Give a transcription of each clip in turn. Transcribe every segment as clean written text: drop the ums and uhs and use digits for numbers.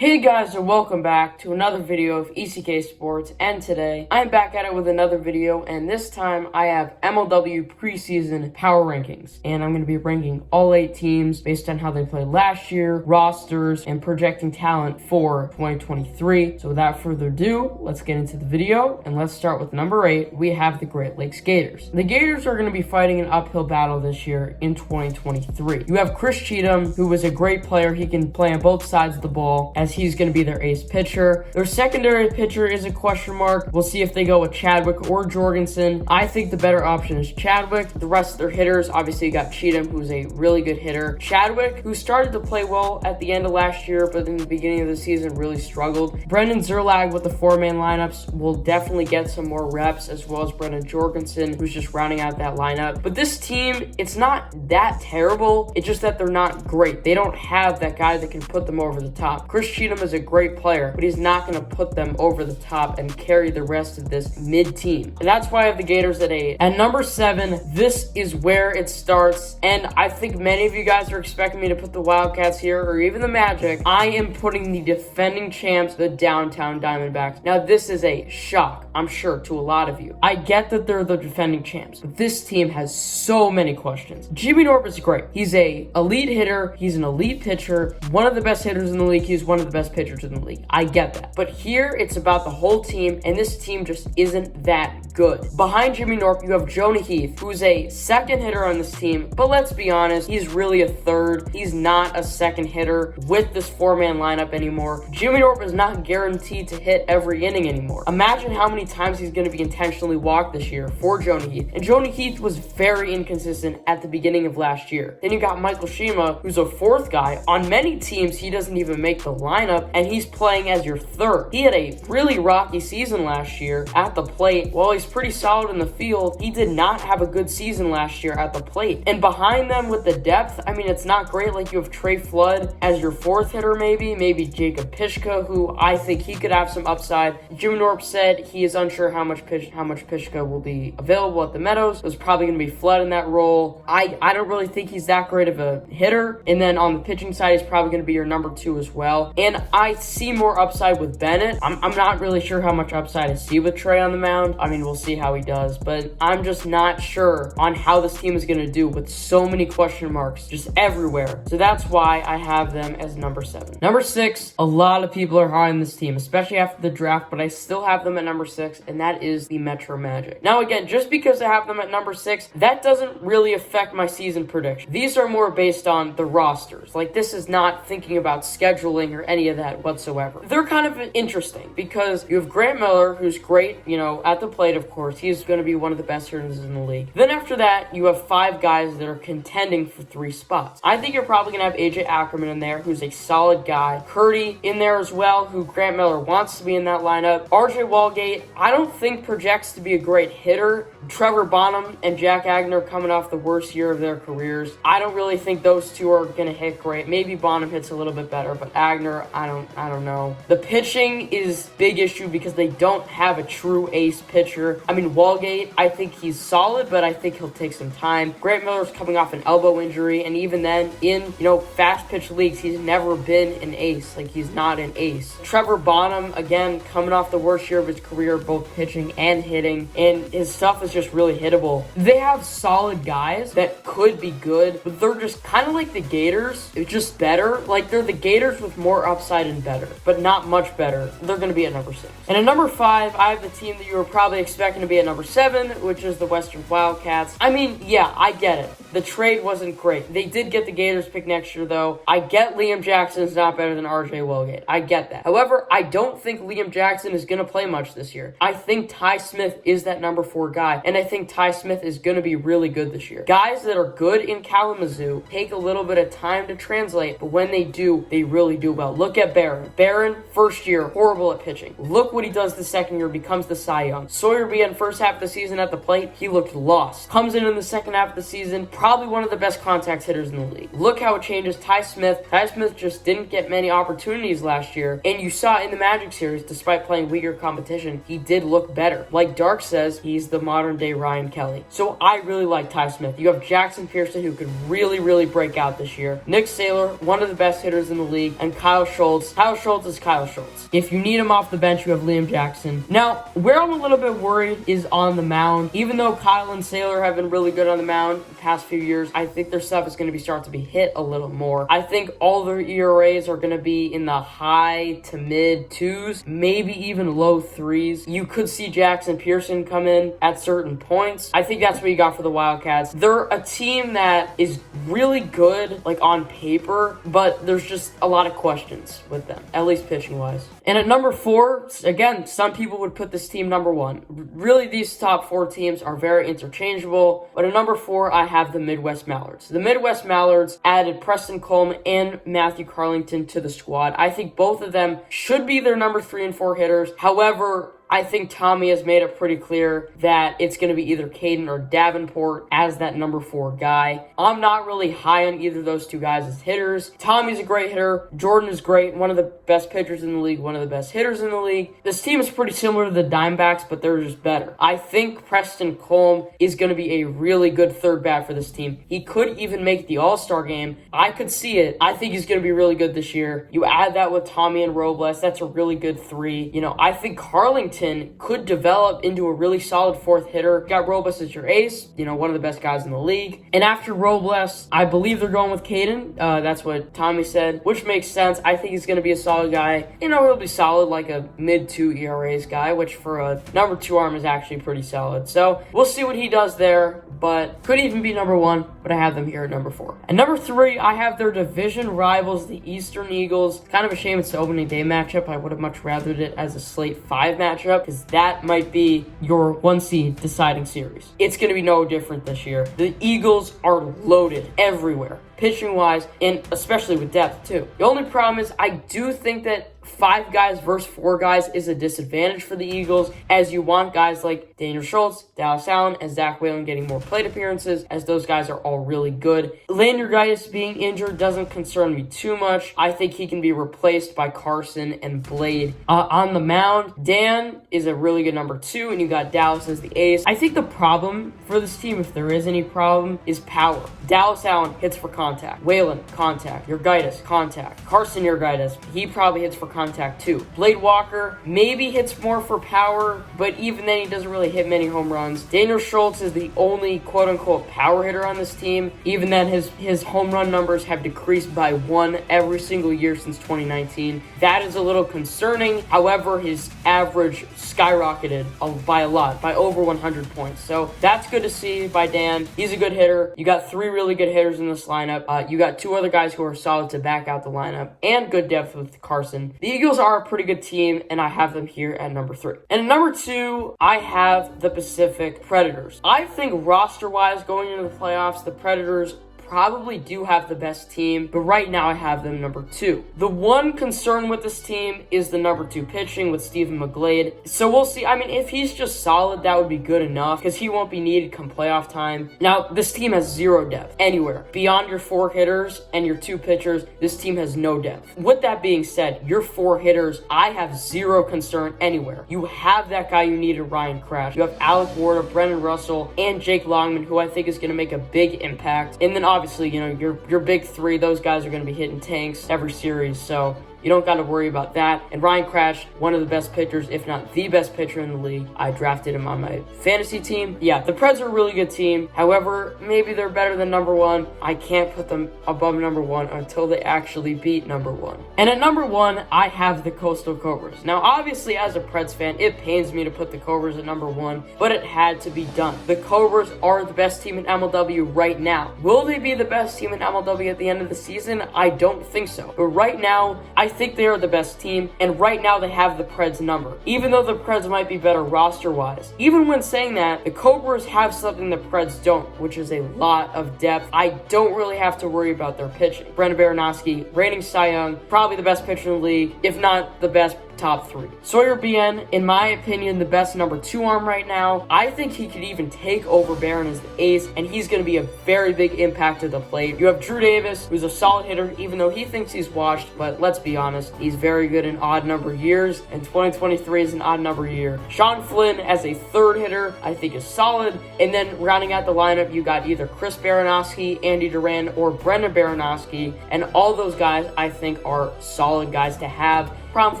Hey guys, and welcome back to another video of ECK Sports, and today I'm back at it with another video, and this time I have MLW preseason power rankings, and I'm going to be ranking all 8 teams based on how they played last year, rosters, and projecting talent for 2023. So without further ado, let's get into the video, and let's start with number 8. We have the Great Lakes Gators. The Gators are going to be fighting an uphill battle this year in 2023. You have Chris Cheatham, who was a great player. He can play on both sides of the ball, as he's going to be their ace pitcher. Their secondary pitcher is a question mark. We'll see if they go with Chadwick or Jorgensen. I think the better option is Chadwick. The rest of their hitters, obviously you got Cheatham, who's a really good hitter. Chadwick, who started to play well at the end of last year, but in the beginning of the season really struggled. Brendan Zerlag with the 4-man lineups will definitely get some more reps, as well as Brendan Jorgensen, who's just rounding out that lineup. But this team, it's not that terrible. It's just that they're not great. They don't have that guy that can put them over the top. Chris Cheatham is a great player, but he's not going to put them over the top and carry the rest of this mid-team. And that's why I have the Gators at 8. At number 7, this is where it starts, and I think many of you guys are expecting me to put the Wildcats here, or even the Magic. I am putting the defending champs, the downtown Diamondbacks. Now, this is a shock, I'm sure, to a lot of you. I get that they're the defending champs, but this team has so many questions. Jimmy Knorp is great. He's a elite hitter. He's an elite pitcher. One of the best hitters in the league. He's one of the best pitchers in the league. I get that. But here, it's about the whole team, and this team just isn't that good. Behind Jimmy Knorp, you have Jonah Heath, who's a second hitter on this team, but let's be honest, he's really a third. He's not a second hitter with this 4-man lineup anymore. Jimmy Knorp is not guaranteed to hit every inning anymore. Imagine how many times he's going to be intentionally walked this year for Jonah Heath. And Jonah Heath was very inconsistent at the beginning of last year. Then you got Michael Shima, who's a 4th guy. On many teams, he doesn't even make the lineup, and he's playing as your 3rd. He had a really rocky season last year at the plate. While he's pretty solid in the field, he did not have a good season last year at the plate. And behind them with the depth, I mean, it's not great. Like, you have Trey Flood as your 4th hitter, maybe Jacob Pishka, who I think he could have some upside. Jimmy Knorp said he is unsure how much Pishka will be available at the Meadows. There's probably going to be Flood in that role. I don't really think he's that great of a hitter. And then on the pitching side, he's probably going to be your number 2 as well. And I see more upside with Bennett. I'm not really sure how much upside I see with Trey on the mound. I mean, we'll see how he does, but I'm just not sure on how this team is going to do with so many question marks just everywhere. So that's why I have them as number 7. Number 6, a lot of people are high on this team, especially after the draft, but I still have them at number 6, and that is the Metro Magic. Now again, just because I have them at number 6, that doesn't really affect my season prediction. These are more based on the rosters. Like, this is not thinking about scheduling or any of that whatsoever. They're kind of interesting because you have Grant Miller, who's great, at the plate, of course. He's going to be one of the best hitters in the league. Then after that, you have 5 guys that are contending for 3 spots. I think you're probably going to have AJ Ackerman in there, who's a solid guy. Curdy in there as well, who Grant Miller wants to be in that lineup. RJ Walgate, I don't think projects to be a great hitter. Trevor Bonham and Jack Agner coming off the worst year of their careers. I don't really think those two are going to hit great. Maybe Bonham hits a little bit better, but Agner, I don't know. The pitching is big issue because they don't have a true ace pitcher. I mean, Walgate, I think he's solid, but I think he'll take some time. Grant Miller's coming off an elbow injury, and even then, in, fast pitch leagues, he's never been an ace. Like, he's not an ace. Trevor Bonham, again, coming off the worst year of his career, both pitching and hitting, and his stuff is just really hittable. They have solid guys that could be good, but they're just kind of like the Gators. It's just better. Like, they're the Gators with more upside and better, but not much better. They're going to be at number 6. And at number 5, I have the team that you were probably expecting to be at number 7, which is the Western Wildcats. I mean, yeah, I get it. The trade wasn't great. They did get the Gators pick next year, though. I get Liam Jackson is not better than RJ Walgate. I get that. However, I don't think Liam Jackson is going to play much this year. I think Ty Smith is that number 4 guy, and I think Ty Smith is going to be really good this year. Guys that are good in Kalamazoo take a little bit of time to translate, but when they do, they really do well. Look at Barron. Barron, first year, horrible at pitching. Look what he does the second year, becomes the Cy Young. Sawyer began first half of the season at the plate, he looked lost. Comes in the second half of the season, probably one of the best contact hitters in the league. Look how it changes. Ty Smith just didn't get many opportunities last year, and you saw in the Magic series, despite playing weaker competition, he did look better. Like Dark says, he's the modern day Ryan Kelly. So I really like Ty Smith. You have Jackson Pearson, who could really break out this year. Nick Saylor, one of the best hitters in the league, and Kyle Schultz. Kyle Schultz is Kyle Schultz. If you need him off the bench, you have Liam Jackson. Now, where I'm a little bit worried is on the mound. Even though Kyle and Saylor have been really good on the mound the past few years, I think their stuff is going to be starting to be hit a little more. I think all their ERAs are going to be in the high to mid 2s, maybe even low 3s. You could see Jackson Pearson come in at certain points. I think that's what you got for the Wildcats. They're a team that is really good, like on paper, but there's just a lot of questions with them, at least pitching wise. And at number 4, again, some people would put this team number 1. Really, these top 4 teams are very interchangeable, but at number 4, I have the Midwest Mallards. The Midwest Mallards added Preston Coleman and Matthew Carlington to the squad. I think both of them should be their number 3 and 4 hitters. However, I think Tommy has made it pretty clear that it's going to be either Caden or Davenport as that number 4 guy. I'm not really high on either of those two guys as hitters. Tommy's a great hitter. Jordan is great. One of the best pitchers in the league. One of the best hitters in the league. This team is pretty similar to the Diamondbacks, but they're just better. I think Preston Coleman is going to be a really good third bat for this team. He could even make the All-Star game. I could see it. I think he's going to be really good this year. You add that with Tommy and Robles. That's a really good 3. I think Carlington could develop into a really solid 4th hitter. You got Robles as your ace, one of the best guys in the league. And after Robles, I believe they're going with Caden. That's what Tommy said, which makes sense. I think he's going to be a solid guy. He'll be solid like a mid-2 ERAs guy, which for a number 2 arm is actually pretty solid. So we'll see what he does there, but could even be number 1, but I have them here at number 4. And number 3, I have their division rivals, the Eastern Eagles. Kind of a shame it's the opening day matchup. I would have much rathered it as a slate 5 matchup, because that might be your 1 seed deciding series. It's going to be no different this year. The Eagles are loaded everywhere, pitching wise, and especially with depth too. The only problem is I do think that 5 guys versus 4 guys is a disadvantage for the Eagles, as you want guys like Daniel Schultz, Dallas Allen, and Zach Whalen getting more plate appearances, as those guys are all really good. Lanyarditis being injured doesn't concern me too much. I think he can be replaced by Carson and Blade. On the mound, Dan is a really good number 2, and you got Dallas as the ace. I think the problem for this team, if there is any problem, is power. Dallas Allen hits for contact. Whalen, contact. Urgaitis, contact. Carson Urgaitis, he probably hits for contact too. Blade Walker maybe hits more for power, but even then he doesn't really hit many home runs. Daniel Schultz is the only quote-unquote power hitter on this team. Even then, his home run numbers have decreased by 1 every single year since 2019. That is a little concerning. However, his average skyrocketed by a lot, by over 100 points. So that's good to see by Dan. He's a good hitter. You got 3 really good hitters in this lineup. You got 2 other guys who are solid to back out the lineup, and good depth with Carson. The Eagles are a pretty good team, and I have them here at number 3. And at number 2, I have the Pacific Predators. I think roster-wise, going into the playoffs, the Predators probably do have the best team, but right now I have them number 2. The one concern with this team is the number 2 pitching with Stephen McGlade. So we'll see. If he's just solid, that would be good enough, because he won't be needed come playoff time. Now, this team has 0 depth anywhere. Beyond your 4 hitters and your 2 pitchers, this team has no depth. With that being said, your 4 hitters, I have 0 concern anywhere. You have that guy you needed, Ryan Kracht. You have Alec Warder, Brendan Russell, and Jake Longman, who I think is going to make a big impact. And then obviously, your big 3, those guys are going to be hitting tanks every series, so you don't got to worry about that. And Ryan Kracht, one of the best pitchers, if not the best pitcher in the league. I drafted him on my fantasy team. Yeah, the Preds are a really good team. However, maybe they're better than number 1. I can't put them above number 1 until they actually beat number 1. And at number 1, I have the Coastal Cobras. Now, obviously, as a Preds fan, it pains me to put the Cobras at number 1, but it had to be done. The Cobras are the best team in MLW right now. Will they be the best team in MLW at the end of the season? I don't think so. But right now, I think they are the best team, and right now they have the Preds number, even though the Preds might be better roster-wise. Even when saying that, the Cobras have something the Preds don't, which is a lot of depth. I don't really have to worry about their pitching. Brendan Baranoski, reigning Cy Young, probably the best pitcher in the league, if not the best top 3. Sawyer BN, in my opinion, the best number 2 arm right now. I think he could even take over Barron as the ace, and he's going to be a very big impact at the plate. You have Drew Davis, who's a solid hitter, even though he thinks he's washed, but let's be honest, he's very good in odd number years, and 2023 is an odd number year. Sean Flynn as a third hitter, I think is solid, and then rounding out the lineup, you got either Chris Baranoski, Andy Duran, or Brendan Baranoski, and all those guys I think are solid guys to have. Problem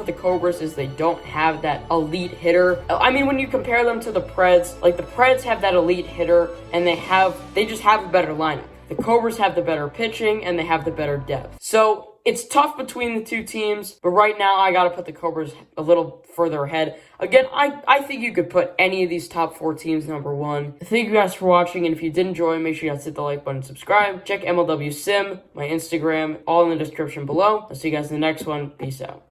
for the Cobras is they don't have that elite hitter. I mean, when you compare them to the Preds, like the Preds have that elite hitter, and they just have a better lineup. The Cobras have the better pitching, and they have the better depth. So it's tough between the two teams, but right now I got to put the Cobras a little further ahead. Again, I think you could put any of these top 4 teams number 1. Thank you guys for watching, and if you did enjoy, make sure you guys hit the like button and subscribe. Check MLW Sim, my Instagram, all in the description below. I'll see you guys in the next one. Peace out.